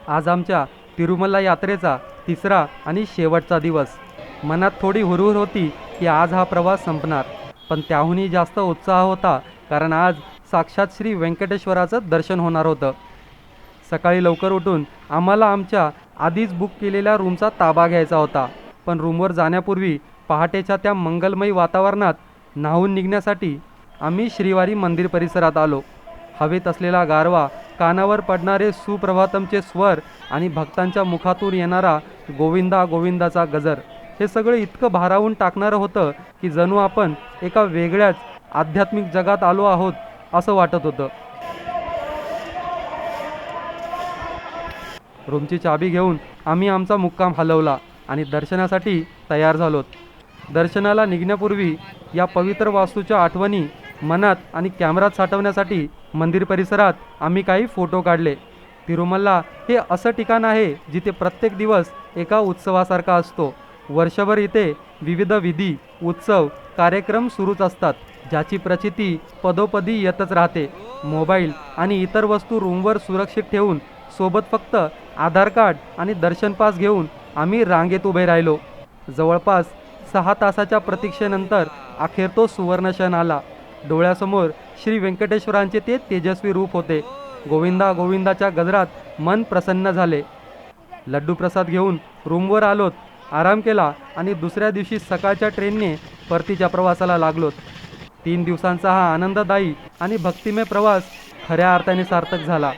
आज आमच्या तिरुमला यात्रेचा तिसरा आणि शेवटचा दिवस. मनात थोडी हुरहुर होती की आज हा प्रवास संपणार, पण त्याहूनही जास्त उत्साह होता कारण आज साक्षात श्री व्यंकटेश्वराचं दर्शन होणार होतं. सकाळी लवकर उठून आम्हाला आमच्या आधीच बुक केलेल्या रूमचा ताबा घ्यायचा होता, पण रूमवर जाण्यापूर्वी पहाटेच्या त्या मंगलमयी वातावरणात न्हावून निघण्यासाठी आम्ही श्रीवारी मंदिर परिसरात आलो. हवेत असलेला गारवा, कानावर पडणारे सुप्रभातमचे स्वर आणि भक्तांच्या मुखातून येणारा गोविंदा गोविंदाचा गजर, हे सगळं इतकं भारावून टाकणारं होतं की जणू आपण एका वेगळ्याच आध्यात्मिक जगात आलो आहोत असं वाटत होतं. रूमची चाबी घेऊन आम्ही आमचा मुक्काम हलवला आणि दर्शनासाठी तयार झालोत. दर्शनाला निघण्यापूर्वी या पवित्र वास्तूच्या आठवणी मनात आणि कॅमेऱ्यात साठवण्यासाठी मंदिर परिसरात आम्ही काही फोटो काढले. तिरुमला हे असं ठिकाण आहे जिथे प्रत्येक दिवस एका उत्सवासारखा असतो. वर्षभर इथे विविध विधी, उत्सव, कार्यक्रम सुरूच असतात, ज्याची प्रचिती पदोपदी येतच राहते. मोबाईल आणि इतर वस्तू रूमवर सुरक्षित ठेवून सोबत फक्त आधार कार्ड आणि दर्शन पास घेऊन आम्ही रांगेत उभे राहिलो. जवळपास 6 तासाच्या प्रतीक्षेनंतर अखेर तो सुवर्ण क्षण आला. डोळ्यासमोर श्री व्यंकटेश्वरांचे ते तेजस्वी रूप होते. गोविंदा गोविंदाच्या गजरात मन प्रसन्न झाले. लड्डू प्रसाद घेऊन रूमवर आलोत, आराम केला आणि दुसऱ्या दिवशी सकाळच्या ट्रेनने परतीच्या प्रवासाला लागलोत. 3 दिवसांचा हा आनंददायी आणि भक्तिमय प्रवास खऱ्या अर्थाने सार्थक झाला.